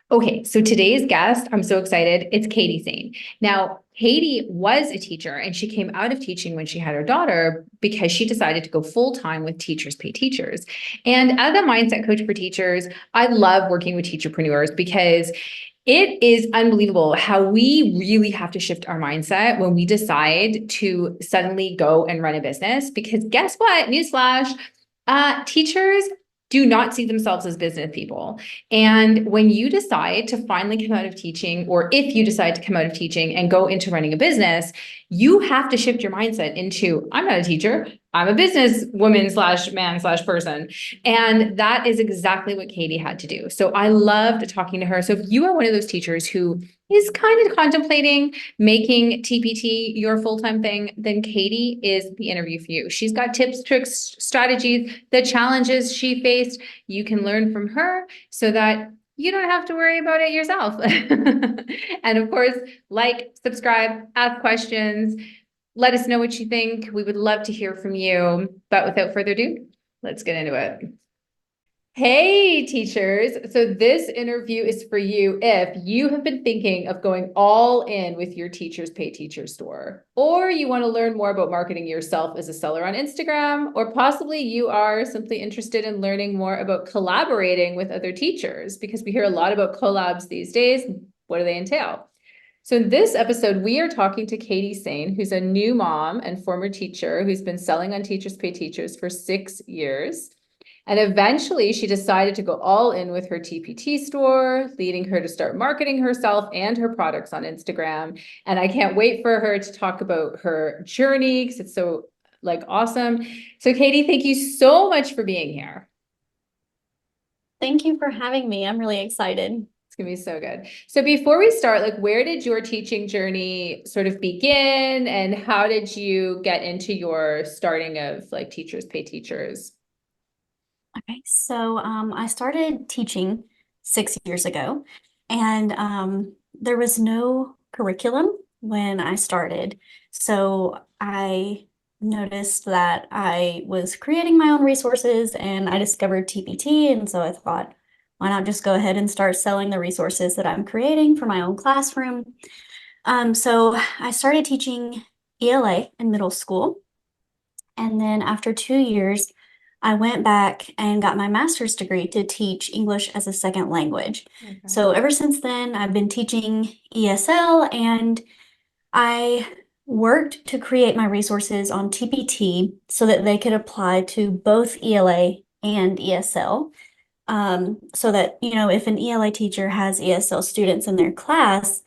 Okay, so today's guest, I'm so excited. It's Katie Sane. Now, Katie was a teacher and she came out of teaching when she had her daughter because she decided to go full time with Teachers Pay Teachers. And as a mindset coach for teachers, I love working with teacherpreneurs because it is unbelievable how we really have to shift our mindset when we decide to suddenly go and run a business. Because guess what? Newsflash, teachers do not see themselves as business people. And when you decide to finally come out of teaching, or if you decide to come out of teaching and go into running a business, you have to shift your mindset into, I'm not a teacher, I'm a business woman slash man slash person. And that is exactly what Katie had to do. So I loved talking to her. So if you are one of those teachers who is kind of contemplating making TPT your full-time thing, then Katie is the interview for you. She's got tips, tricks, strategies, the challenges she faced. You can learn from her so that you don't have to worry about it yourself. And of course, like, subscribe, ask questions, let us know what you think. We would love to hear from you. But without further ado, let's get into it. Hey, teachers. So this interview is for you if you have been thinking of going all in with your Teachers Pay Teachers store, or you want to learn more about marketing yourself as a seller on Instagram, or possibly you are simply interested in learning more about collaborating with other teachers, because we hear a lot about collabs these days. What do they entail? So in this episode, we are talking to Katie Sane, who's a new mom and former teacher who's been selling on Teachers Pay Teachers for 6 years. And eventually she decided to go all in with her TPT store, leading her to start marketing herself and her products on Instagram. And I can't wait for her to talk about her journey because it's so awesome. So Katie, thank you so much for being here. Thank you for having me. I'm really excited. It's gonna be so good. So before we start, where did your teaching journey sort of begin, and how did you get into your starting of Teachers Pay Teachers? Okay, so I started teaching 6 years ago, and there was no curriculum when I started. So I noticed that I was creating my own resources, and I discovered TPT, and so I thought, why not just go ahead and start selling the resources that I'm creating for my own classroom? So I started teaching ELA in middle school, and then after 2 years, I went back and got my master's degree to teach English as a second language. Okay. So ever since then, I've been teaching ESL, and I worked to create my resources on TPT so that they could apply to both ELA and ESL. So that, if an ELA teacher has ESL students in their class,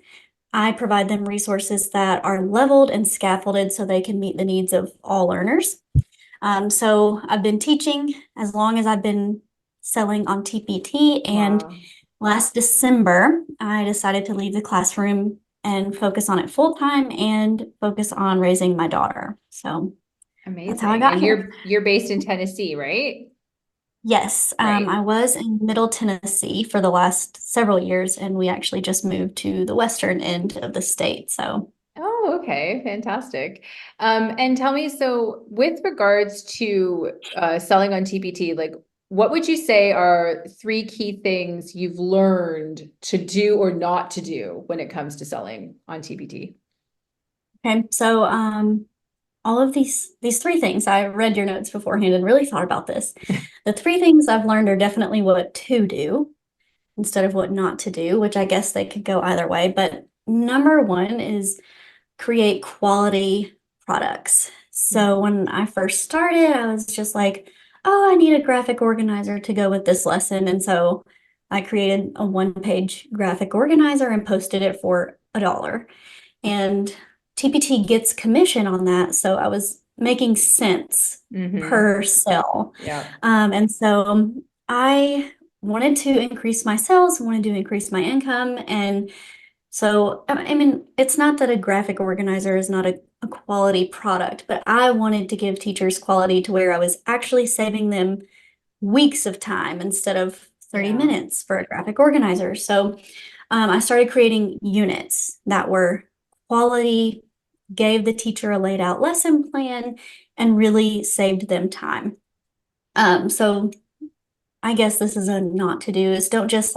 I provide them resources that are leveled and scaffolded so they can meet the needs of all learners. So I've been teaching as long as I've been selling on TPT, and Wow. last December, I decided to leave the classroom and focus on it full time and focus on raising my daughter. So that's how I Amazing. got And here. you're based in Tennessee, right? Yes, Right. I was in Middle Tennessee for the last several years, and we actually just moved to the western end of the state. So Oh, okay. Fantastic. And tell me, so with regards to selling on TPT, what would you say are three key things you've learned to do or not to do when it comes to selling on TPT? okay, so all of these three things, I read your notes beforehand and really thought about this. The three things I've learned are definitely what to do instead of what not to do, which I guess they could go either way. But number one is create quality products. So when I first started, I was just like, oh, I need a graphic organizer to go with this lesson. And so I created a one-page graphic organizer and posted it for $1. And TPT gets commission on that. So I was making cents Mm-hmm. per sale. Yeah. And so I wanted to increase my sales, wanted to increase my income. And so, I mean, it's not that a graphic organizer is not a quality product, but I wanted to give teachers quality to where I was actually saving them weeks of time instead of 30 Yeah. minutes for a graphic organizer. So I started creating units that were quality, gave the teacher a laid out lesson plan, and really saved them time. So I guess this is a not to do is don't just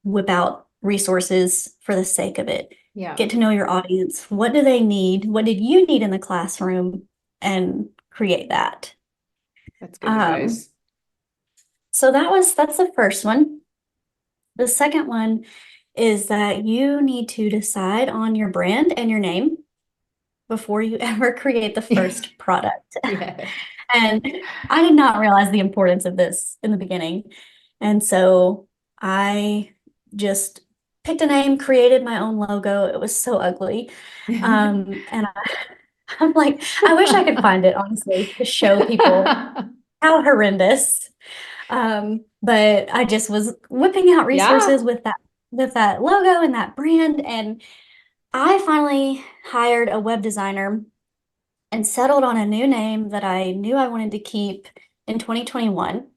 whip out resources for the sake of it. Yeah. Get to know your audience. What do they need? What did you need in the classroom? And create that. That's good advice. So that's the first one. The second one is that you need to decide on your brand and your name before you ever create the first product. Yeah. And I did not realize the importance of this in the beginning. And so I just picked a name, created my own logo. It was so ugly. And I'm like, I wish I could find it, honestly, to show people how horrendous. But I just was whipping out Yeah. resources with that logo and that brand. And I finally hired a web designer and settled on a new name that I knew I wanted to keep in 2021.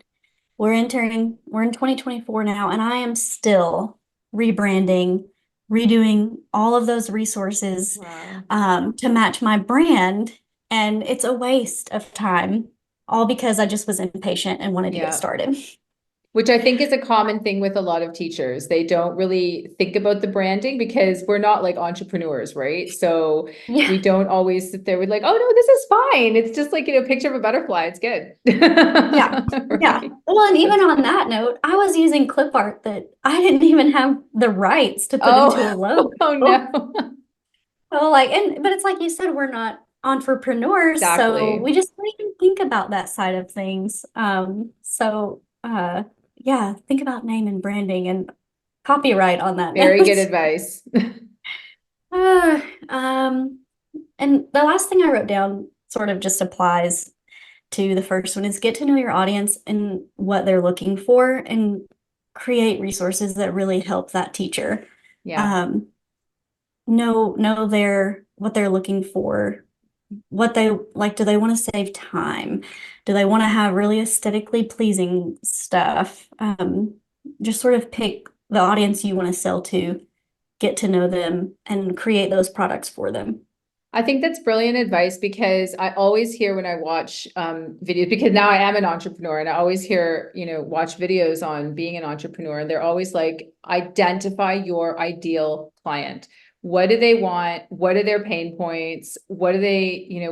We're in 2024 now, and I am still rebranding, redoing all of those resources Wow. to match my brand. And it's a waste of time, all because I just was impatient and wanted to get Yeah. started. Which I think is a common thing with a lot of teachers. They don't really think about the branding because we're not like entrepreneurs, right? So we Yeah. don't always sit there with like, oh no, this is fine. It's just like, picture of a butterfly. It's good. Yeah. Yeah. Right. Well, and even That's on funny. that note, I was using clip art that I didn't even have the rights to put into a Oh, logo. oh no. So but it's like you said, we're not entrepreneurs, so Exactly. we just don't even think about that side of things. Yeah, think about name and branding and copyright on that Very good note. advice. Uh, um, and the last thing I wrote down sort of just applies to the first one is get to know your audience and what they're looking for and create resources that really help that teacher. Yeah. Um, know what they're looking for, what they like. Do they want to save time? Do they want to have really aesthetically pleasing stuff? Just sort of pick the audience you want to sell to, get to know them, and create those products for them. I think that's brilliant advice because I always hear when I watch videos, because now I am an entrepreneur and I always hear, watch videos on being an entrepreneur. And they're always like, identify your ideal client. What do they want? What are their pain points? What do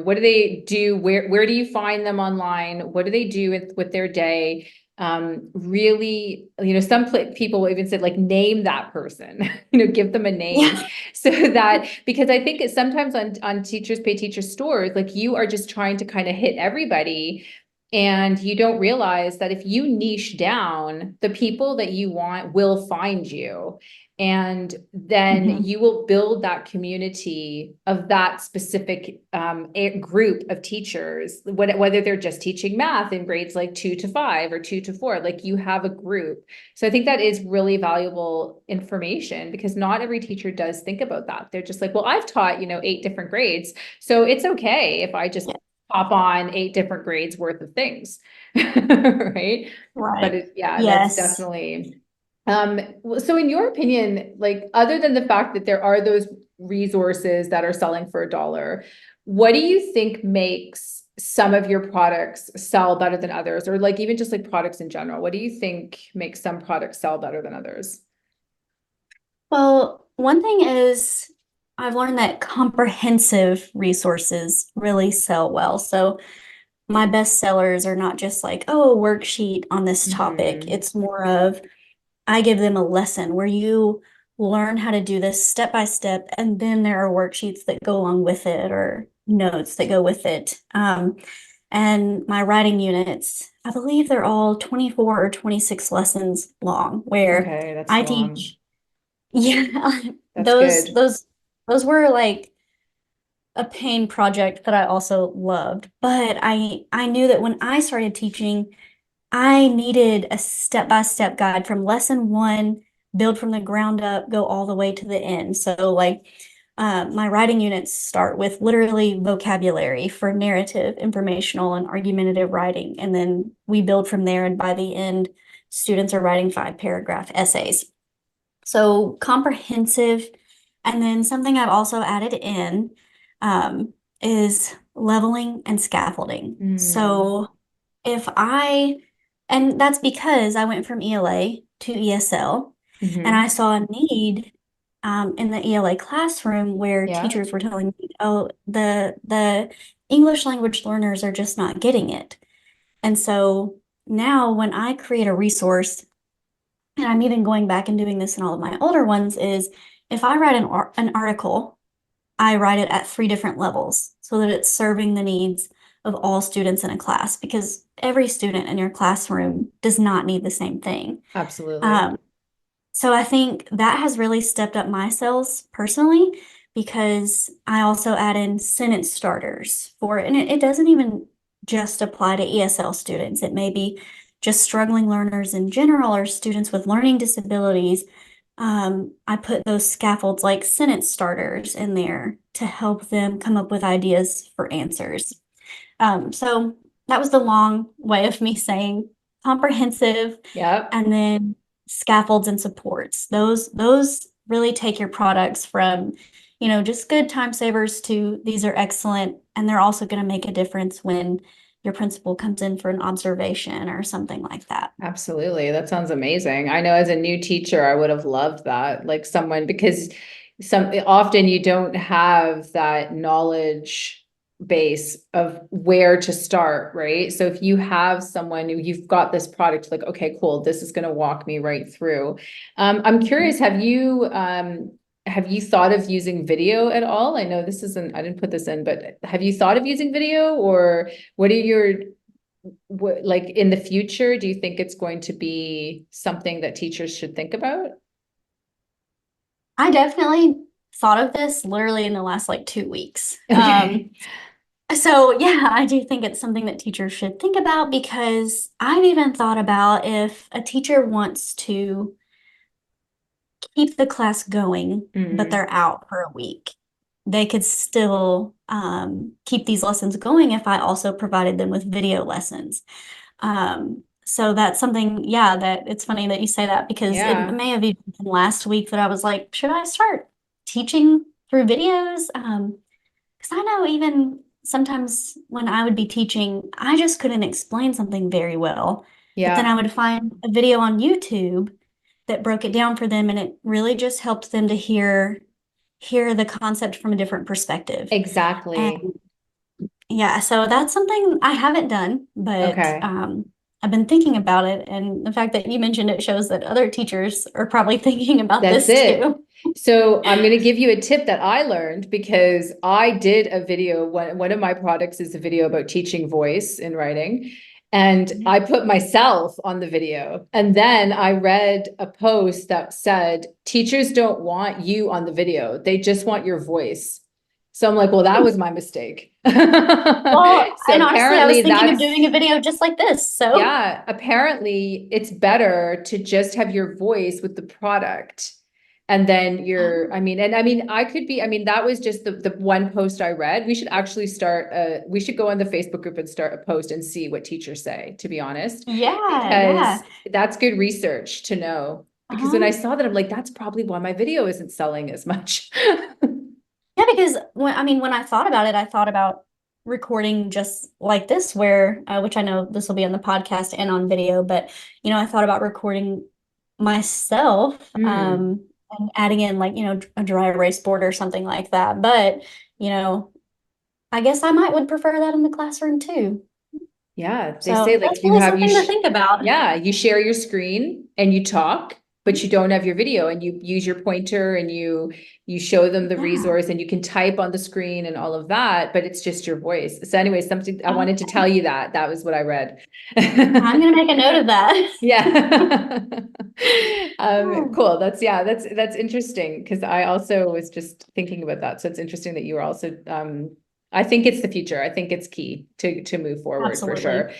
what do they do? Where do you find them online? What do they do with their day? Really, some people will even say like, name that person, give them a name. Yeah. So that, because I think it's sometimes on teachers pay teacher stores, like you are just trying to kind of hit everybody. And you don't realize that if you niche down, the people that you want will find you. And then Mhm. you will build that community of that specific group of teachers, whether they're just teaching math in grades like 2 to 5 or 2 to 4, like you have a group. So I think that is really valuable information because not every teacher does think about that. They're just like, well, I've taught, 8 different grades. So it's okay if I just pop on 8 different grades worth of things. Right. But Right. yeah, that's Yes. definitely so in your opinion, like other than the fact that there are those resources that are selling for $1, what do you think makes some of your products sell better than others? Or like even just like products in general, what do you think makes some products sell better than others? Well, one thing is I've learned that comprehensive resources really sell well. So my best sellers are not just like, oh, a worksheet on this topic. Mhm. It's more of I give them a lesson where you learn how to do this step by step, and then there are worksheets that go along with it or notes that go with it. And my writing units, I believe they're all 24 or 26 lessons long, where Okay, that's I long. teach. Yeah, That's good. those were like a pain project that I also loved. But I knew that when I started teaching, I needed a step-by-step guide from lesson one, build from the ground up, go all the way to the end. So like my writing units start with literally vocabulary for narrative, informational, and argumentative writing. And then we build from there. And by the end, students are writing 5-paragraph essays. So comprehensive. And then something I've also added in is leveling and scaffolding. Mm. So if I, and that's because I went from ELA to ESL. And Hmm. I saw a need in the ELA classroom where Yeah. teachers were telling me, oh, the English language learners are just not getting it. And so now when I create a resource, and I'm even going back and doing this in all of my older ones, is if I write an article, I write it at three different levels so that it's serving the needs of all students in a class because every student in your classroom does not need the same thing. Absolutely. Um, so I think that has really stepped up my sales personally because I also add in sentence starters for it. And it doesn't even just apply to ESL students. It may be just struggling learners in general or students with learning disabilities. I put those scaffolds like sentence starters in there to help them come up with ideas for answers. So that was the long way of me saying comprehensive Yep. and then scaffolds and supports. Those really take your products from, just good time savers to these are excellent. And they're also going to make a difference when your principal comes in for an observation or something like that. Absolutely. That sounds amazing. I know as a new teacher, I would have loved that. Like someone, because often you don't have that knowledge base of where to start, right? So if you have someone who you've got this product, like, okay, cool, this is going to walk me right through. I'm curious, have you thought of using video at all? I know this isn't, I didn't put this in, but have you thought of using video, or what are your like in the future, do you think it's going to be something that teachers should think about? I definitely thought of this literally in the last like 2 weeks. Okay. So yeah, I do think it's something that teachers should think about because I've even thought about if a teacher wants to keep the class going, but Mm, they're out for a week, they could still keep these lessons going if I also provided them with video lessons. So that's something, yeah, that it's funny that you say that because it yeah, may have even been last week that I was like, should I start teaching through videos? Because I know even sometimes when I would be teaching, I just couldn't explain something very well. But then I yeah, would find a video on YouTube that broke it down for them, and it really just helped them to hear the concept from a different perspective. And exactly. yeah, so that's something I haven't done, but Okay. I've been thinking about it. And the fact that you mentioned it shows that other teachers are probably thinking about That's this it. too. So I'm going to give you a tip that I learned because I did a video. One of my products is a video about teaching voice in writing. And I put myself on the video. And then I read a post that said, teachers don't want you on the video. They just want your voice. So I'm like, well, that was my mistake. Well, So and honestly, I was apparently thinking of that's doing a video just like this. So yeah, apparently it's better to just have your voice with the product. And then I could be, I mean, that was just the one post I read. We should actually we should go on the Facebook group and start a post and see what teachers say, to be honest, yeah, because yeah. that's good research to know. Because when I Uh-huh. saw that, I'm like, that's probably why my video isn't selling as much. Yeah, because when I thought about it, I thought about recording just like this, where which I know this will be on the podcast and on video, but I thought about recording myself Hmm. and adding in like, a dry erase board or something like that. But, you know, I guess I might would prefer that in the classroom too. Yeah, they So say like that's really something to think about. yeah, you share your screen and you talk, but you don't have your video, and you use your pointer and you show them the Yeah. resource, and you can type on the screen and all of that, but it's just your voice. So anyway, something I wanted to Okay. tell you that was what I read. I'm gonna make a note of that. Yeah. Oh, Cool. That's interesting because I also was just thinking about that. So it's interesting that you were also I think it's the future. I think it's key to move forward for sure. absolutely.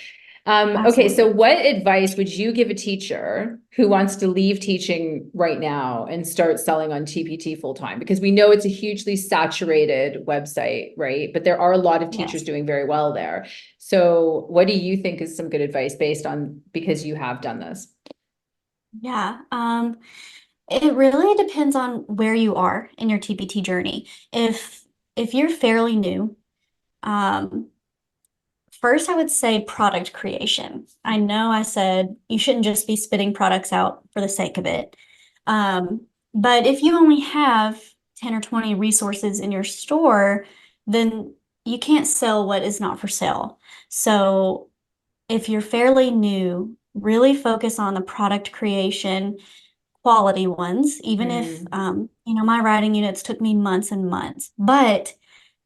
Okay, so Absolutely. what advice would you give a teacher who wants to leave teaching right now and start selling on TPT full time? Because we know it's a hugely saturated website, right? But there are a lot of teachers Yes. doing very well there. So what do you think is some good advice based on, because you have done this? Yeah. It really depends on where you are in your TPT journey. If you're fairly new, um, first I would say product creation. I know I said you shouldn't just be spitting products out for the sake of it. But if you only have 10 or 20 resources in your store, then you can't sell what is not for sale. So if you're fairly new, really focus on the product creation, quality ones, even if, my writing units took me months and months, but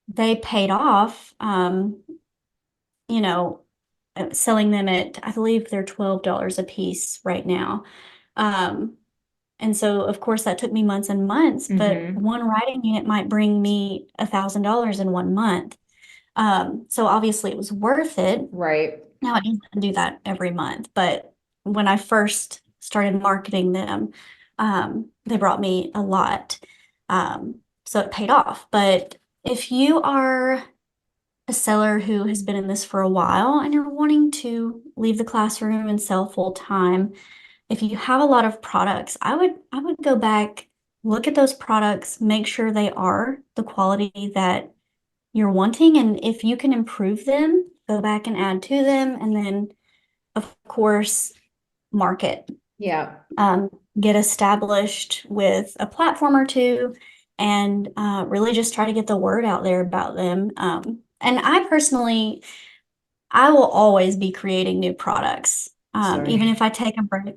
they paid off, you know, selling them at, I believe they're $12 a piece right now. Um, and so, of course, that took me months and months, but one writing unit might bring me $1,000 in 1 month. So obviously it was worth it. Right. Now it doesn't do that every month, but when I first started marketing them, they brought me a lot. So it paid off. But if you are a seller who has been in this for a while and you're wanting to leave the classroom and sell full time, if you have a lot of products, I would go back, look at those products, make sure they are the quality that you're wanting, and if you can improve them, go back and add to them, and then of course market. Yeah. Get established with a platform or two, and really just try to get the word out there about them. And I personally, I will always be creating new products, even if Sorry. I take a break.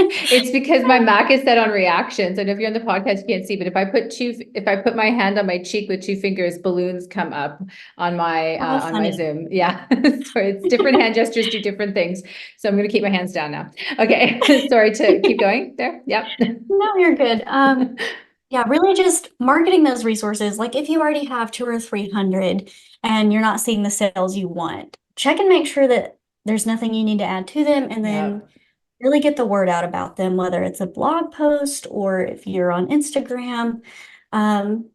It's because my Mac is set on reactions. And if you're on the podcast, you can't see, but if I put my hand on my cheek with two fingers, balloons come up How on my funny. Zoom. Yeah. Sorry, it's different hand gestures do different things. So I'm gonna keep my hands down now. Okay. Sorry to keep going there. Yep. No, you're good. Yeah, really just marketing those resources. Like if you already have 2 or 300 and you're not seeing the sales you want, check and make sure that there's nothing you need to add to them, and then Yep. really get the word out about them, whether it's a blog post or if you're on Instagram. Um,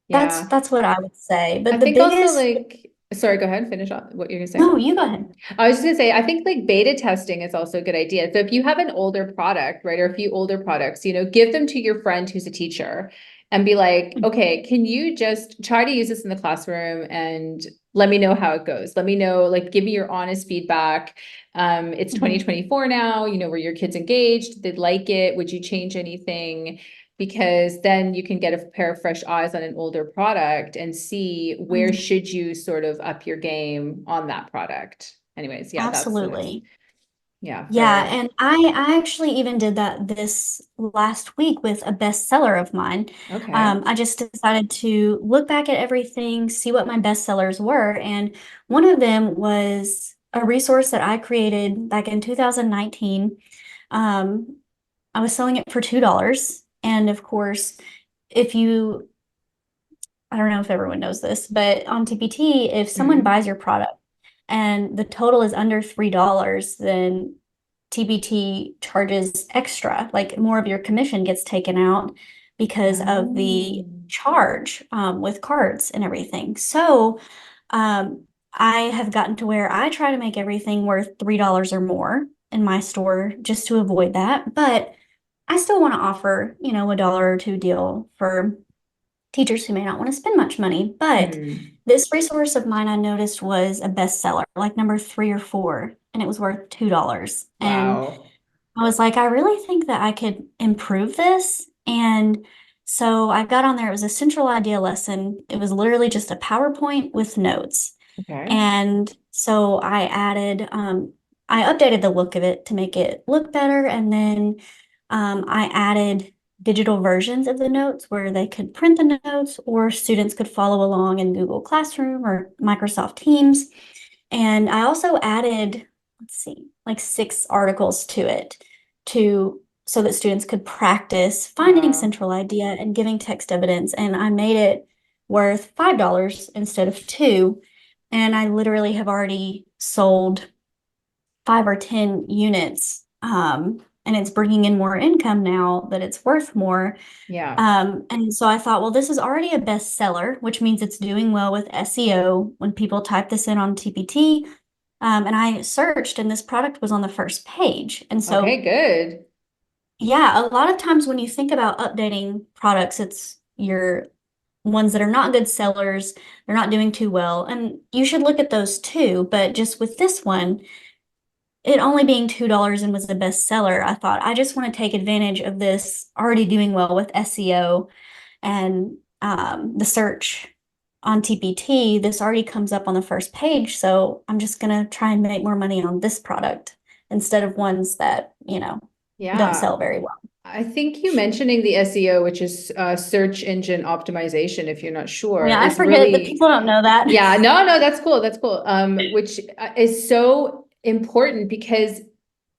that's Yeah. that's what I would say. I But the think also biggest, like, sorry, go ahead, finish off what you're gonna say. no, you go ahead. I was just gonna say, I think like beta testing is also a good idea. So if you have an older product, right, or a few older products, give them to your friend who's a teacher and be like, okay, can you just try to use this in the classroom and let me know how it goes? Let me know, like, give me your honest feedback. It's Mhm. 2024 now, were your kids engaged? Did they like it? Would you change anything? Because then you can get a pair of fresh eyes on an older product and see where Mhm. should you sort of up your game on that product. Anyways, yeah, that's what it's, Absolutely. yeah, Yeah, fair. and I actually even did that this last week with a bestseller of mine. Okay. I just decided to look back at everything, see what my bestsellers were, and one of them was a resource that I created back in 2019. Um, I was selling it for $2, and of course, if you, I don't know if everyone knows this, but on TPT, if someone Mhm. buys your product and the total is under $3, then TPT charges extra, like more of your commission gets taken out because of the Oh, charge with cards and everything. So I have gotten to where I try to make everything worth $3 or more in my store just to avoid that. But I still want to offer, a dollar or two deal for teachers who may not want to spend much money. But hmm. this resource of mine I noticed was a bestseller, like number 3 or 4, and it was worth $2. And Wow. I was like, I really think that I could improve this. And so I got on there. It was a central idea lesson. It was literally just a PowerPoint with notes. Okay. And so I updated the look of it to make it look better. And then I added digital versions of the notes where they could print the notes or students could follow along in Google Classroom or Microsoft Teams. And I also added, let's see, like 6 articles to it to so that students could practice finding Wow. central idea and giving text evidence. And I made it worth $5 instead of 2. And I literally have already sold 5 or 10 units. And it's bringing in more income now that it's worth more. Yeah. And so I thought, well, this is already a bestseller, which means it's doing well with SEO when people type this in on TPT. And I searched, and this product was on the first page. And Okay, so, good. yeah, a lot of times when you think about updating products, it's your ones that are not good sellers, they're not doing too well. And you should look at those too. But just with this one, it only being $2 and was a bestseller, I thought I just want to take advantage of this already doing well with SEO and the search on TPT. This already comes up on the first page, so I'm just gonna try and make more money on this product instead of ones that, don't Yeah. sell very well. I think you mentioning the SEO, which is search engine optimization, if you're not sure, Yeah, I is forget that really, people don't know that. yeah, no, that's cool. That's cool. Which is so important because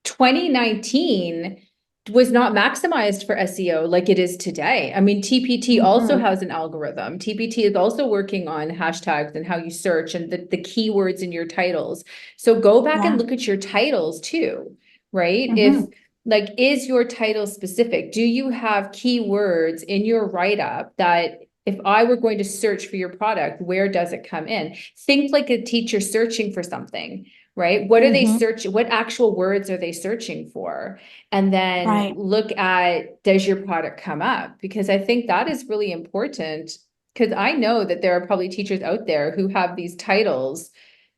2019 was not maximized for SEO like it is today. I mean, TPT also Mhm. has an algorithm. TPT is also working on hashtags and how you search and the keywords in your titles. So go back and Yeah. look at your titles too, right? If Mhm. like, is your title specific? Do you have keywords in your write-up that if I were going to search for your product, where does it come in? Think like a teacher searching for something, right? What are they Mhm. searching? What actual words are they searching for? And then Right. look at, does your product come up? Because I think that is really important. Because I know that there are probably teachers out there who have these titles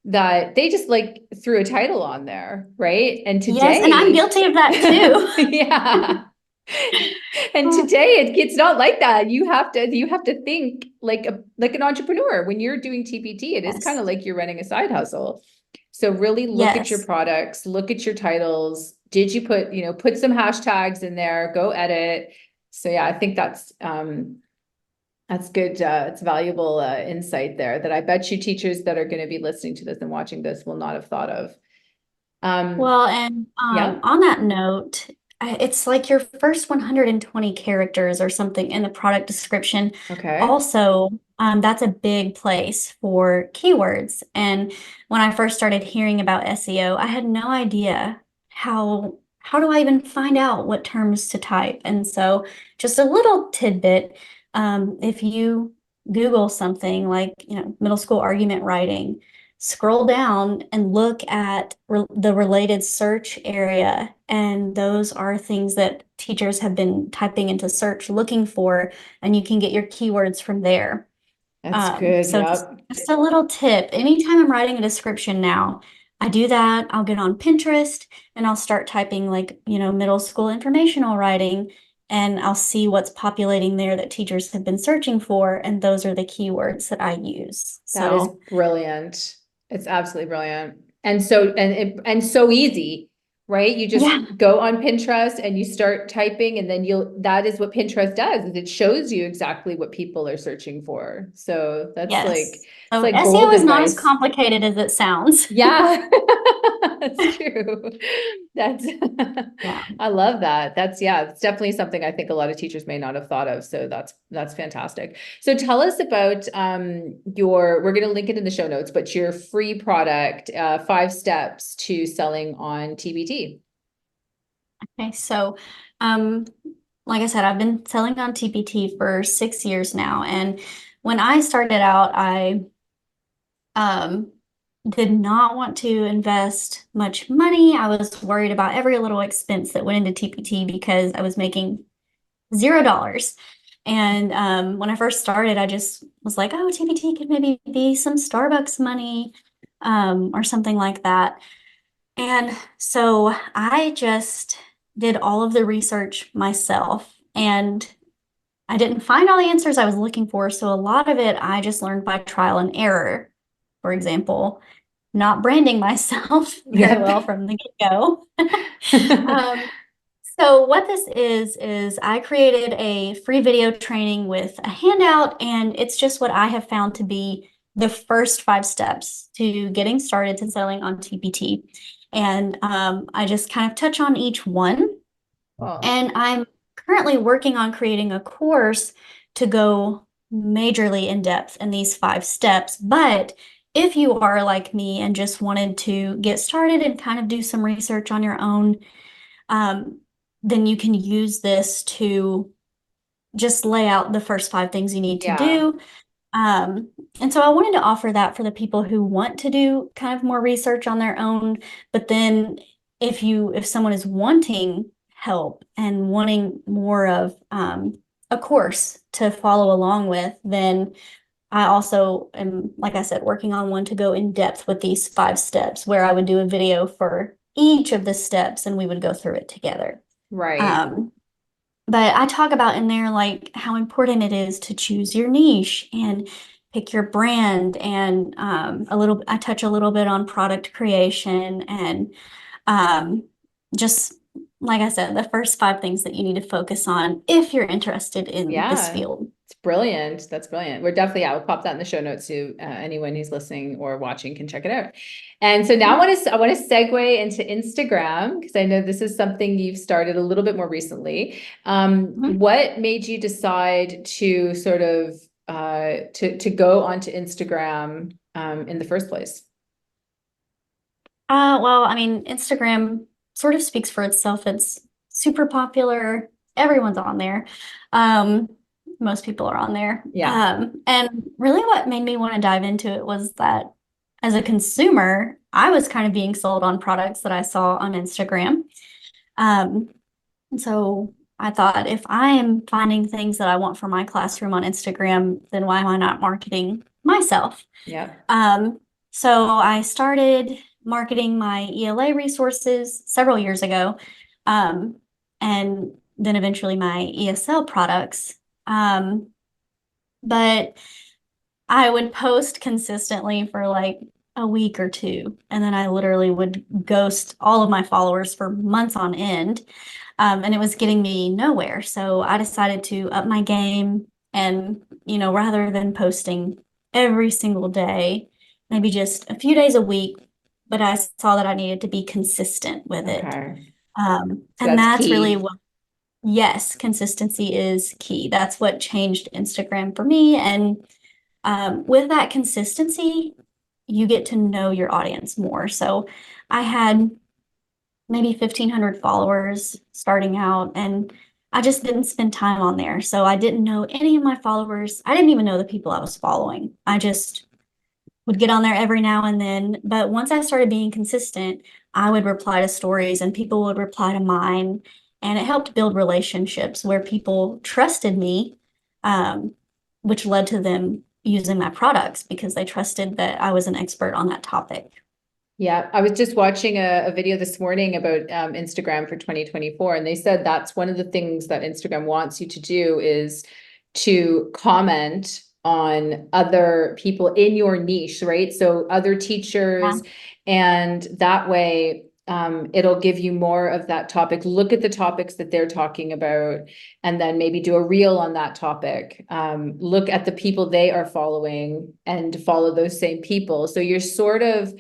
that they just like threw a title on there, right? And Yes, and I'm today, guilty of that too. yeah. And today it's not like that. You have to think like an entrepreneur. When you're doing TPT, it is kind Yes. of like you're running a side hustle. So really look at your Yes. products, look at your titles. Did you put some hashtags in there, go edit. So yeah, I think that's good. It's valuable insight there that I bet you teachers that are going to be listening to this and watching this will not have thought of. Um, Well, and yeah. on that note, it's like your first 120 characters or something in the product description. Okay. Also, that's a big place for keywords. And when I first started hearing about SEO, I had no idea how do I even find out what terms to type. And so, just a little tidbit, if you Google something like, middle school argument writing, scroll down and look at the related search area. And those are things that teachers have been typing into search looking for, and you can get your keywords from there. That's good. So just, Yep. just a little tip. Anytime I'm writing a description now, I do that. I'll get on Pinterest and I'll start typing like, middle school informational writing, and I'll see what's populating there that teachers have been searching for. And those are the keywords that I use. That is So brilliant. It's absolutely brilliant. And so easy, right? You just yeah, go on Pinterest and you start typing and then that is what Pinterest does, is it shows you exactly what people are searching for. So that's like, yes. it's So like SEO gold is not as advice. complicated as it sounds. Yeah, that's true. That's, Yeah. I love that. Yeah, it's definitely something I think a lot of teachers may not have thought of. So that's fantastic. So tell us about we're going to link it in the show notes, but your free product, 5 steps to selling on TBT. Okay. So, um, like I said, I've been selling on TPT for 6 years now. And when I started out, I um, did not want to invest much money. I was worried about every little expense that went into TPT because I was making $0. And when I first started, I just was like, oh, TPT could maybe be some Starbucks money, or something like that. And so I just did all of the research myself, and I didn't find all the answers I was looking for. So a lot of it I just learned by trial and error. For example, not branding myself very Yep. well from the get-go. Um, so what this is I created a free video training with a handout, and it's just what I have found to be the first 5 steps to getting started to selling on TPT. And I just kind of touch on each one. Well, And I'm currently working on creating a course to go majorly in depth in these 5 steps. But if you are like me and just wanted to get started and kind of do some research on your own, um, then you can use this to just lay out the first 5 things you need to yeah. do. Um, and so I wanted to offer that for the people who want to do kind of more research on their own. But then if someone is wanting help and wanting more of a course to follow along with, then I also am, like I said, working on one to go in depth with these 5 steps where I would do a video for each of the steps and we would go through it together. Right. But I talk about in there like how important it is to choose your niche and pick your brand, and I touch a little bit on product creation, and um, just like I said, the first 5 things that you need to focus on if you're interested in this Yeah. field. It's brilliant. That's brilliant. We're definitely, I will pop that in the show notes so anyone who's listening or watching can check it out. And so now I want to segue into Instagram, because I know this is something you've started a little bit more recently. What made you decide to sort of to go onto Instagram in the first place? Well, I mean, Instagram sort of speaks for itself. It's super popular. Everyone's on there. Um, Most people are on there. Yeah. And really what made me want to dive into it was that as a consumer, I was kind of being sold on products that I saw on Instagram. And so I thought, if I am finding things that I want for my classroom on Instagram, then why am I not marketing myself? Yeah. So I started marketing my ELA resources several years ago, and then eventually my ESL products. But I would post consistently for like a week or two, and then I literally would ghost all of my followers for months on end. And it was getting me nowhere. So I decided to up my game and, rather than posting every single day, maybe just a few days a week, but I saw that I needed to be consistent with it. Okay. So And that's that's really key. what, yes, consistency is key. That's what changed Instagram for me. And with that consistency, you get to know your audience more. So I had maybe 1,500 followers starting out, and I just didn't spend time on there. So I didn't know any of my followers. I didn't even know the people I was following. I just would get on there every now and then. But once I started being consistent, I would reply to stories and people would reply to mine. And it helped build relationships where people trusted me, um, which led to them using my products because they trusted that I was an expert on that topic. Yeah, I was just watching a video this morning about Instagram for 2024, and they said that's one of the things that Instagram wants you to do is to comment on other people in your niche, right? So other Yeah. teachers, and that way it'll give you more of that topic. Look at the topics that they're talking about, and then maybe do a reel on that topic. Look at the people they are following and follow those same people. So you're sort of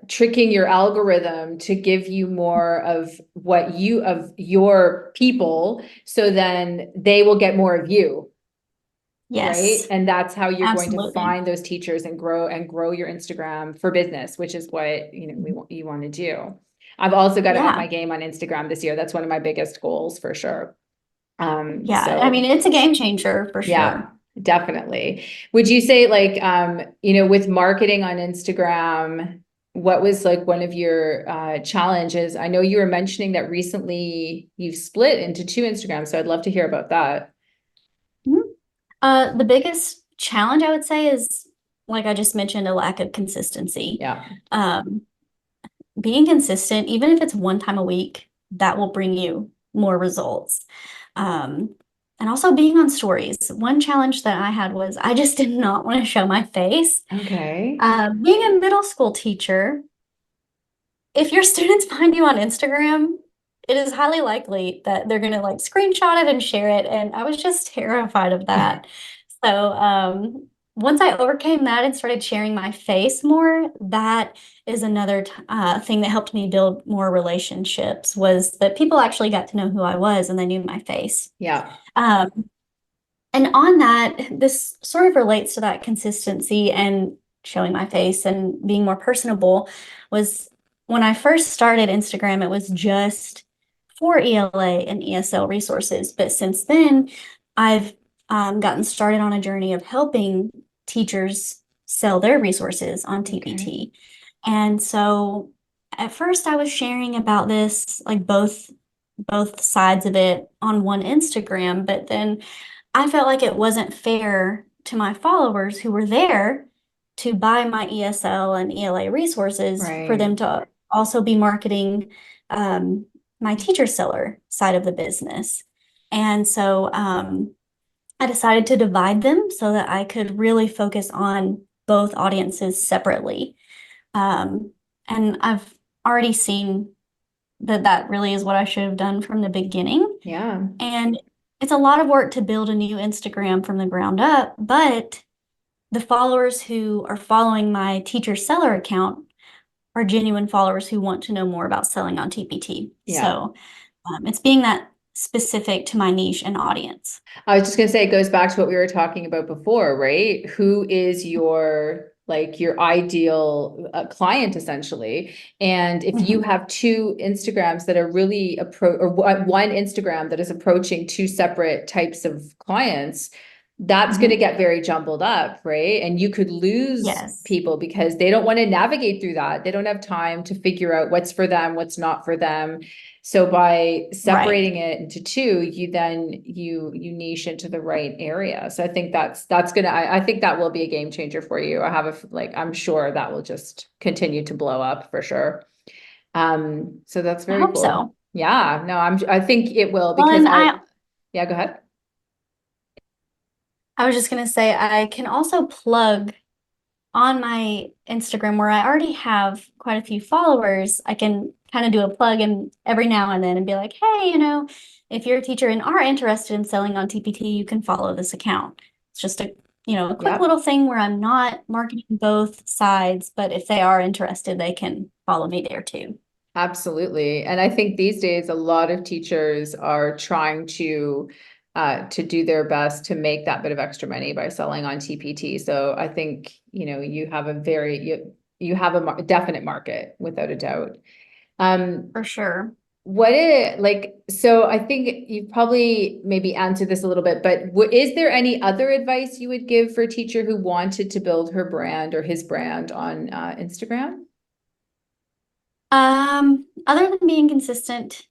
tricking your algorithm to give you more of of your people, so then they will get more of you, right? Yes, And that's how you're going to absolutely. find those teachers and grow your Instagram for business, which is what you want to do. I've also got to up Yeah. my game on Instagram this year. That's one of my biggest goals for sure. Yeah. I mean, So it's a game changer for yeah, sure. definitely. Would you say like with marketing on Instagram, what was like one of your challenges? I know you were mentioning that recently you've split into two Instagrams, so I'd love to hear about that. Mhm. The biggest challenge I would say is, like I just mentioned, a lack of consistency. Yeah. Um, Being consistent, even if it's one time a week, that will bring you more results. Um, and also being on stories. One challenge that I had was I just did not want to show my face. Okay. Being a middle school teacher, if your students find you on Instagram, it is highly likely that they're going to like screenshot it and share it. And I was just terrified of that. So once I overcame that and started sharing my face more, that is another thing that helped me build more relationships, was that people actually got to know who I was and they knew my face. Yeah. Um, and on that, this sort of relates to that consistency and showing my face and being more personable. Was when I first started Instagram, it was just for ELA and ESL resources. But since then, I've gotten started on a journey of helping teachers sell their resources on Okay. TPT. And so at first I was sharing about this, like both sides of it on one Instagram, but then I felt like it wasn't fair to my followers who were there to buy my ESL and ELA resources for them Right. to also be marketing my teacher seller side of the business. And so I decided to divide them so that I could really focus on both audiences separately. Um, and I've already seen that that really is what I should have done from the beginning. Yeah. And it's a lot of work to build a new Instagram from the ground up, but the followers who are following my teacher seller account are genuine followers who want to know more about selling on TPT. Yeah. So it's being that specific to my niche and audience. I was just gonna say, it goes back to what we were talking about before, right? Who is your like your ideal client essentially? And if you Mhm. have two Instagrams that are really or one Instagram that is approaching two separate types of clients, that's going to Mhm. get very jumbled up, right? And you could lose Yes. people because they don't want to navigate through that. They don't have time to figure out what's for them, what's not for them. So by Right. separating it into two, you niche into the right area. So I think that's gonna I think that will be a game changer for you. I have I'm sure that will just continue to blow up for sure. So that's I very hope cool. so. Yeah, no, I think it will Well, because and yeah, go ahead. I was just gonna say I can also plug on my Instagram where I already have quite a few followers. I can kind of do a plug in every now and then and be like, hey, if you're a teacher and are interested in selling on TPT, you can follow this account. It's just a quick Yep. little thing where I'm not marketing both sides, but if they are interested, they can follow me there too. Absolutely. And I think these days a lot of teachers are trying to do their best to make that bit of extra money by selling on TPT. So I think, you have you have a definite market without a doubt. Um, For sure. so I think you've probably maybe answered this a little bit, but is there any other advice you would give for a teacher who wanted to build her brand or his brand on Instagram? Other than being consistent,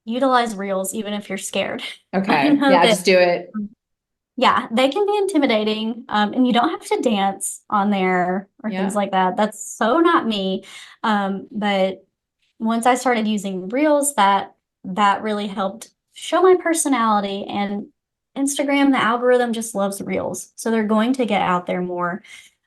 utilize Reels even if you're scared. I Okay. know Yeah, that just do it. yeah, they can be intimidating. And you don't have to dance on there or things Yeah. like that. That's so not me. But once I started using Reels, that really helped show my personality. And Instagram, the algorithm just loves Reels. So they're going to get out there more.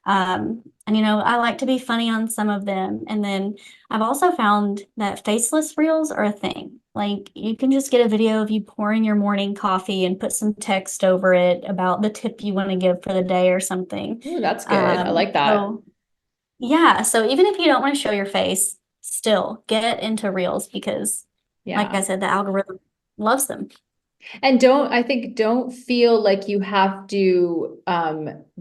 And I like to be funny on some of them. And then I've also found that faceless reels are a thing. Like you can just get a video of you pouring your morning coffee and put some text over it about the tip you want to give for the day or something. Ooh, that's good. I like that. So yeah, so even if you don't want to show your face, still get into reels because like I Yeah. said, the algorithm loves them. And I think don't feel like you have to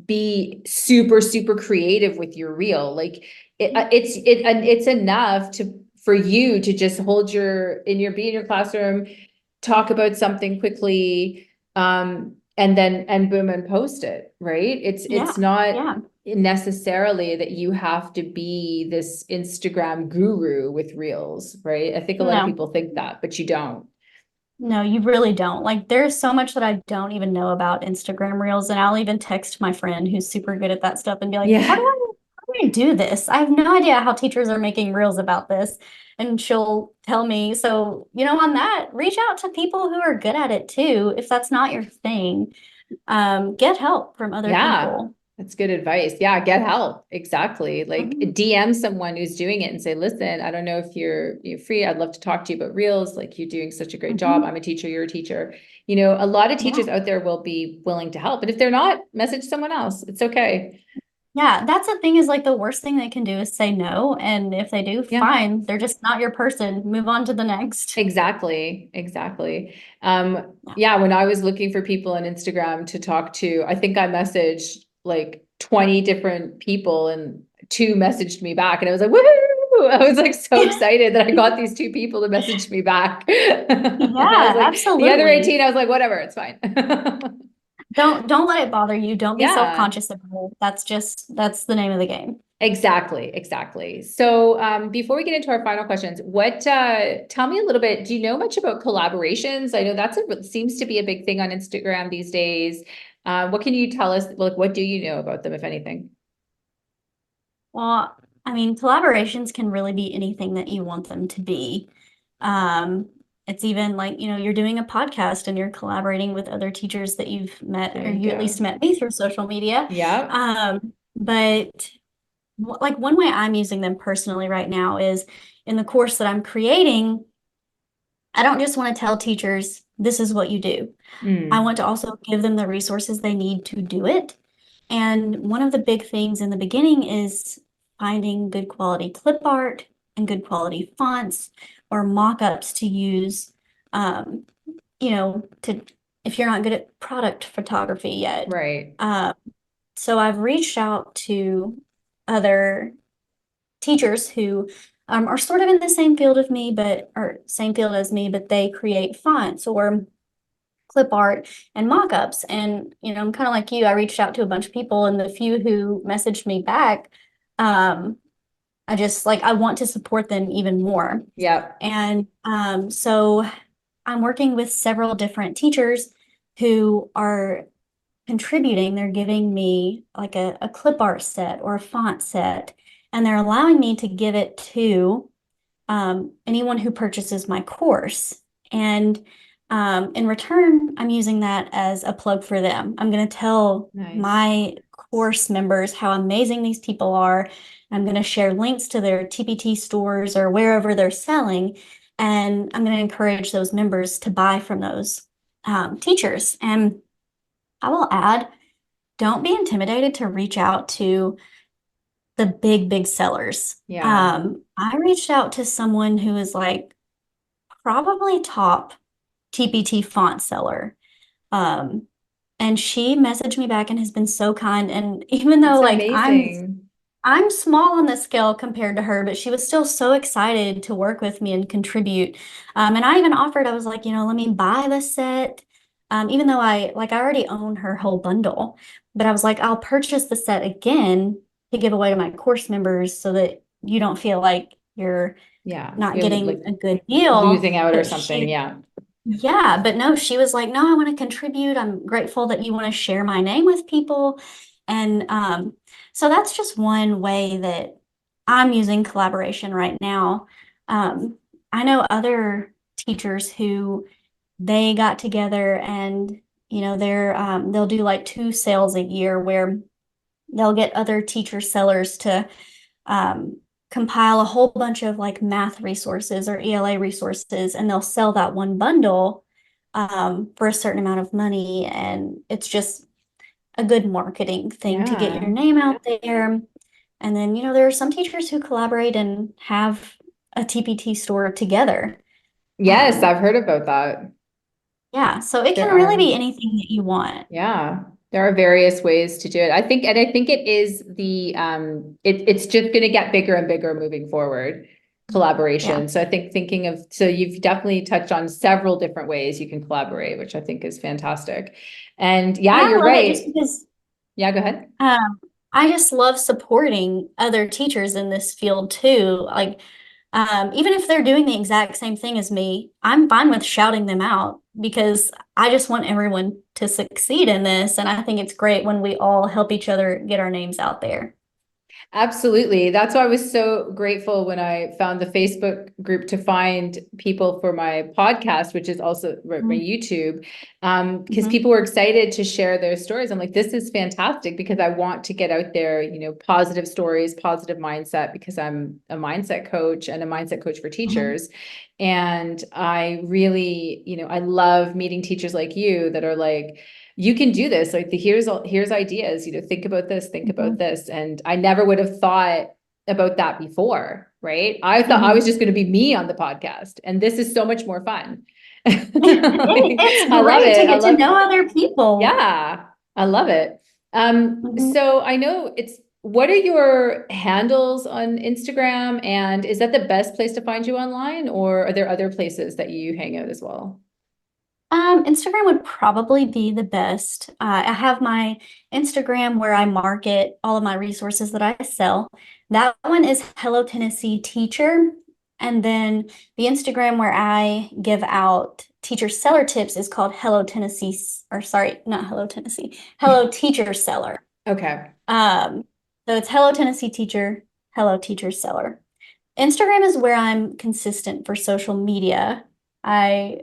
be super creative with your reel. Like and it's enough for you to just be in your classroom, talk about something quickly, and boom and post it, right? Yeah, It's not yeah. necessarily that you have to be this Instagram guru with reels, right? I think a lot of No, people think that, but you don't. no, you really don't. Like there's so much that I don't even know about Instagram reels, and I'll even text my friend who's super good at that stuff and be like, Yeah. how do I do this? I have no idea how teachers are making reels about this. And she'll tell me. So, on that, reach out to people who are good at it too. If that's not your thing, get help from other Yeah, people. that's good advice. Yeah, get help. Exactly. Like Mhm. DM someone who's doing it and say, listen, I don't know if you're free. I'd love to talk to you about Reels. Like you're doing such a great job. Mhm. I'm a teacher, you're a teacher. A lot of Yeah. teachers out there will be willing to help. And if they're not, message someone else. It's okay. Yeah, that's the thing is like the worst thing they can do is say no. And if they do, Yeah. fine. They're just not your person. Move on to the next. Exactly. Exactly. Yeah. Yeah, when I was looking for people on Instagram to talk to, I think I messaged like 20 different people and two messaged me back and I was like, woohoo! I was like so excited that I got these two people to message me back. I was Yeah, like, the other absolutely. 18, I was like, whatever, it's fine. Don't let it bother you. Don't be Yeah. self-conscious about it. That's the name of the game. Exactly, exactly. So, before we get into our final questions, tell me a little bit, do you know much about collaborations? I know seems to be a big thing on Instagram these days. What can you tell us? Like, what do you know about them, if anything? Well, I mean, collaborations can really be anything that you want them to be. Um, it's even like, you're doing a podcast and you're collaborating with other teachers that you've met, There or you you at go. least met me through social media. Yeah. But like one way I'm using them personally right now is in the course that I'm creating, I don't just want to tell teachers, this is what you do. I Mm, want to also give them the resources they need to do it. And one of the big things in the beginning is finding good quality clip art and good quality fonts or mock-ups to use, um, to if you're not good at product photography yet. right. Uh, so I've reached out to other teachers who are sort of in the same field of me, or same field as me, but they create fonts or clip art and mock-ups. And, I'm kind of like you, I reached out to a bunch of people, and the few who messaged me back, um, I just I want to support them even more. Yep. And so I'm working with several different teachers who are contributing. They're giving me like a clip art set or a font set, and they're allowing me to give it to anyone who purchases my course. And in return, I'm using that as a plug for them. I'm going to tell Nice. my course members how amazing these people are. I'm going to share links to their TPT stores or wherever they're selling. And I'm going to encourage those members to buy from those teachers. And I will add, don't be intimidated to reach out to the big sellers. Yeah. I reached out to someone who is like probably top TPT font seller. Um, and she messaged me back and has been so kind. And even though That's like amazing. I'm small on the scale compared to her, but she was still so excited to work with me and contribute. And I even offered, I was like, let me buy the set. Even though I already own her whole bundle, but I was like, I'll purchase the set again to give away to my course members so that you don't feel like you're Yeah. not You're getting like a good deal. losing out or But something. Yeah. yeah, but no, she was like, no, I want to contribute. I'm grateful that you want to share my name with people. And so that's just one way that I'm using collaboration right now. Um, I know other teachers who they got together and they'll do like 2 sales a year where they'll get other teacher sellers to um, compile a whole bunch of like math resources or ELA resources, and they'll sell that one bundle for a certain amount of money. And it's just a good marketing thing to get Yeah. your name out there. And then, there are some teachers who collaborate and have a TPT store together. Yes, Um, I've heard about that. yeah, so it There can really are. be anything that you want. Yeah, there are various ways to do it. I think it is it's just going to get bigger and bigger moving forward, Yeah. collaboration. So I think so you've definitely touched on several different ways you can collaborate, which I think is fantastic. And And yeah, I you're love it just right. because Yeah, go ahead. I just love supporting other teachers in this field too. Like, even if they're doing the exact same thing as me, I'm fine with shouting them out because I just want everyone to succeed in this. And I think it's great when we all help each other get our names out there. Absolutely. That's why I was so grateful when I found the Facebook group to find people for my podcast, which is also my YouTube. Because Mhm. people were excited to share their stories. I'm like, this is fantastic because I want to get out there, positive stories, positive mindset, because I'm a mindset coach and a mindset coach for Mhm. teachers. And I really, I love meeting teachers like you that are like, you can do this. Like here's ideas, think about this, think about Mhm. this. And I never would have thought about that before, right? I thought I was Mhm. just going to be me on the podcast, and this is so much more fun. It's I love great to it. I get to love, know other people. yeah, I love it. Mhm. So I know what are your handles on Instagram, and is that the best place to find you online, or are there other places that you hang out as well? Instagram would probably be the best. I have my Instagram where I market all of my resources that I sell. That one is Hello Tennessee Teacher. And then the Instagram where I give out teacher seller tips is called Hello Tennessee, or sorry, not Hello Tennessee, Hello Teacher Seller. Okay. Um, so it's Hello Tennessee Teacher, Hello Teacher Seller. Instagram is where I'm consistent for social media. I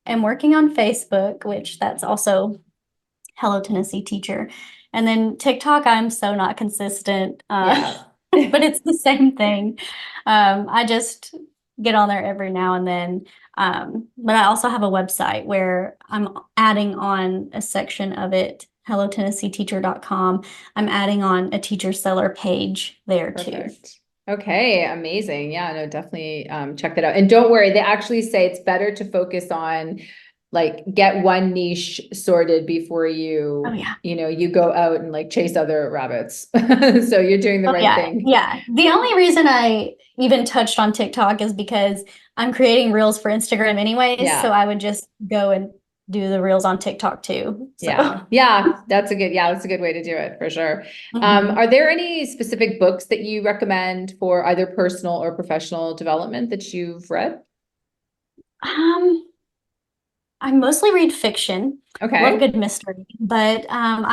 am working on Facebook, which that's also Hello Tennessee Teacher. And then TikTok, I'm so not consistent, Yeah. but it's the same thing. I just get on there every now and then. But I also have a website where I'm adding on a section of it, hellotennesseeteacher.com. I'm adding on a teacher seller page there too. Perfect. Okay, amazing. Yeah, no, definitely check that out. And don't worry, they actually say it's better to focus on like get one niche sorted before you, Oh yeah. you go out and like chase other rabbits. So you're doing the Oh right yeah. thing. Yeah. The only reason I even touched on TikTok is because I'm creating reels for Instagram anyways, so Yeah. I would just go and do the reels on TikTok too. So Yeah. That's a good way to do it for sure. Mhm. Are there any specific books that you recommend for either personal or professional development that you've read? Um, I mostly read fiction. Love a Okay. good mystery, but I'm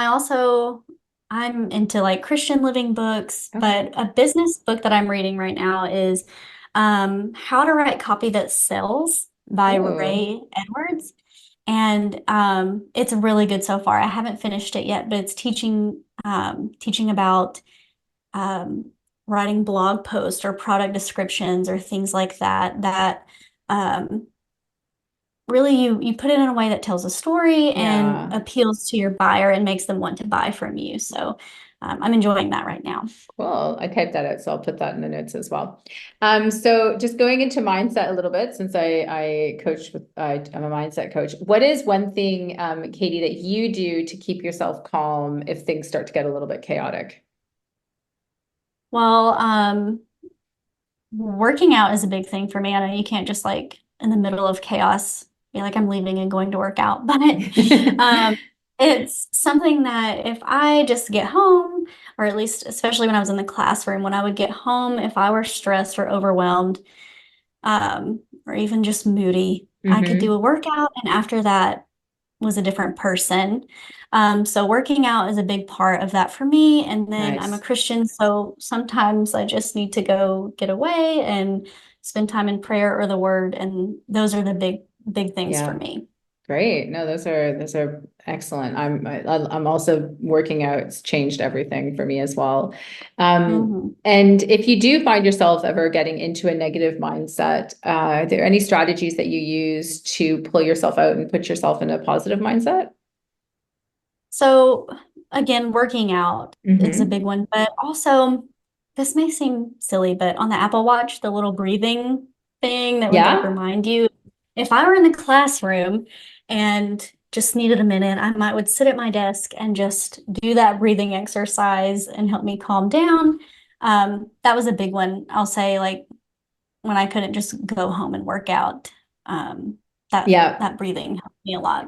into like Christian living books, Okay. but a business book that I'm reading right now is How to Write Copy That Sells by Ooh, Ray Edwards. And it's really good so far. I haven't finished it yet, but it's teaching about um, writing blog posts or product descriptions or things like that um, really you put it in a way that tells a story and yeah. appeals to your buyer and makes them want to buy from you. So I'm enjoying that right now. Cool. I typed that out, so I'll put that in the notes as well. So just going into mindset a little bit, since I coach with I'm a mindset coach. What is one thing, Katie, that you do to keep yourself calm if things start to get a little bit chaotic? Well, working out is a big thing for me. I know you can't just like in the middle of chaos be like, I'm leaving and going to work out, but um, it's something that if I just get home, or at least especially when I was in the classroom, when I would get home, if I were stressed or overwhelmed, or even just moody, I could do a Hmm. workout, and after that was a different person. So working out is a big part of that for me. And then I'm a Nice. Christian, so sometimes I just need to go get away and spend time in prayer or the word, and those are the big things for Yeah. me. Great. No, those are excellent. I'm also working out. It's changed everything for me as well. Mhm. And if you do find yourself ever getting into a negative mindset, are there any strategies that you use to pull yourself out and put yourself in a positive mindset? So again, working out is a Hmm. big one, but also this may seem silly, but on the Apple Watch, the little breathing thing that would like Yeah. remind you, if I were in the classroom and just needed a minute, I might would sit at my desk and just do that breathing exercise and help me calm down. That was a big one. I'll say like when I couldn't just go home and work out, um, Yeah. that breathing helped me a lot.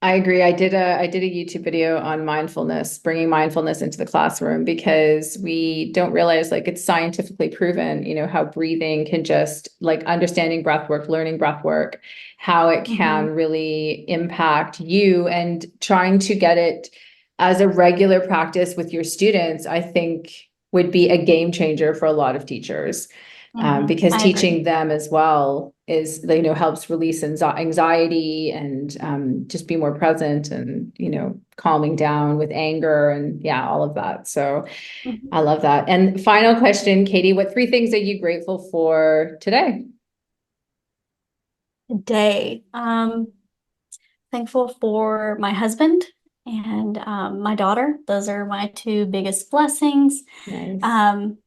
I agree. I did a YouTube video on mindfulness, bringing mindfulness into the classroom because we don't realize like it's scientifically proven, how breathing can just like understanding breath work, learning breath work, how it Mhm. can really impact you and trying to get it as a regular practice with your students, I think would be a game changer for a lot of teachers. Because I agree. teaching them as well is, helps release anxiety and just be more present and, calming down with anger and yeah, all of that. So Mhm. I love that. And final question, Katie, what three things are you grateful for today? Day. Thankful for my husband and my daughter. Those are my two biggest blessings. Nice. Um,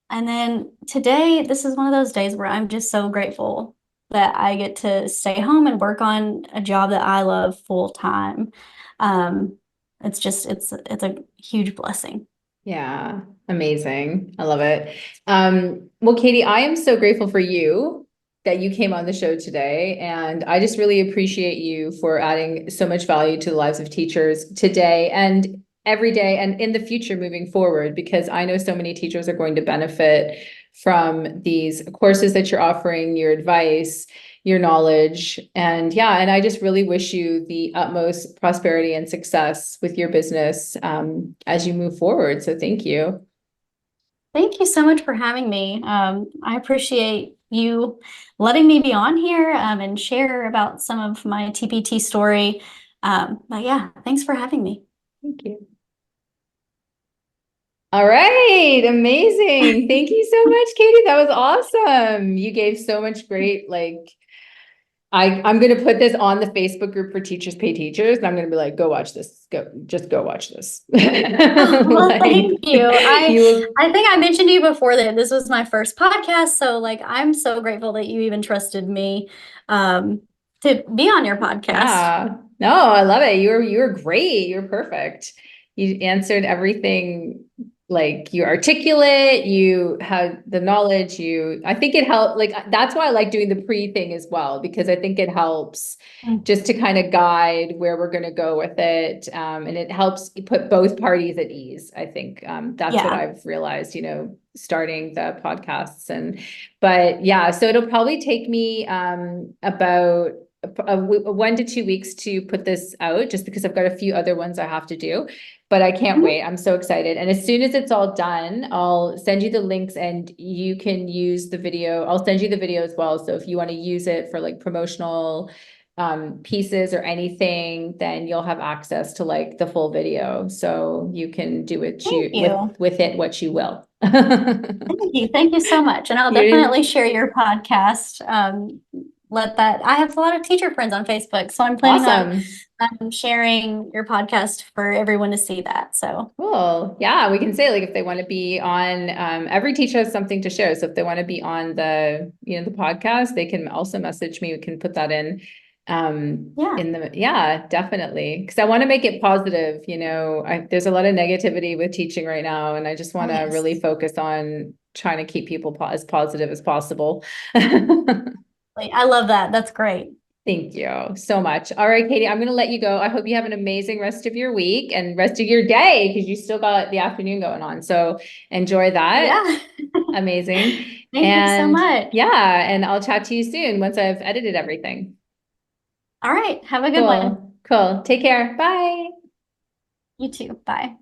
and then today, this is one of those days where I'm just so grateful that I get to stay home and work on a job that I love full time. Um, it's a huge blessing. Yeah, amazing. I love it. Well, Katie, I am so grateful for you that you came on the show today. And I just really appreciate you for adding so much value to the lives of teachers today and every day and in the future moving forward, because I know so many teachers are going to benefit from these courses that you're offering, your advice, your knowledge. And yeah, and I just really wish you the utmost prosperity and success with your business as you move forward. So thank you. Thank you so much for having me. I appreciate you letting me be on here and share about some of my TPT story. But yeah, thanks for having me. Thank you. All right, amazing. Thank you so much, Katie. That was awesome. You gave so much great, like, I'm going to put this on the Facebook group for Teachers Pay Teachers, and I'm going to be like, go watch this. Just go watch this. Oh, well, Like, thank you. you, I think I mentioned to you before that this was my first podcast, so like I'm so grateful that you even trusted me um, to be on your podcast. yeah. No, I love it. You were great. You're perfect. You answered everything, like you're articulate, you have the knowledge, I think it helped. Like that's why I like doing the pre thing as well, because I think it helps Mm. just to kind of guide where we're going to go with it. And it helps put both parties at ease. I think that's what Yeah. I've realized, starting the podcasts. But yeah, so it'll probably take me about 1 to 2 weeks to put this out, just because I've got a few other ones I have to do. But I can't Mhm. wait. I'm so excited. And as soon as it's all done, I'll send you the links and you can use the video. I'll send you the video as well. So if you want to use it for like promotional pieces or anything, then you'll have access to like the full video. So you can do it Thank you. with it what you will. Thank you. Thank you so much. And I'll You're definitely share your podcast. Let that, I have a lot of teacher friends on Facebook, so I'm planning on awesome. sharing your podcast for everyone to see that. So Cool. Yeah, we can say like if they want to be on, every teacher has something to share. So if they want to be on the podcast, they can also message me. We can put that yeah. yeah, definitely. Because I want to make it positive. There's a lot of negativity with teaching right now, and I just Oh, want to yes. really focus on trying to keep people as positive as possible. I love that. That's great. Thank you so much. All right, Katie, I'm going to let you go. I hope you have an amazing rest of your week and rest of your day, because you still got the afternoon going on. So enjoy that. Yeah. Amazing. Thank you so And much. yeah, and I'll chat to you soon once I've edited everything. All right. Have a good one. Cool. Cool. Take care. Bye. You too. Bye.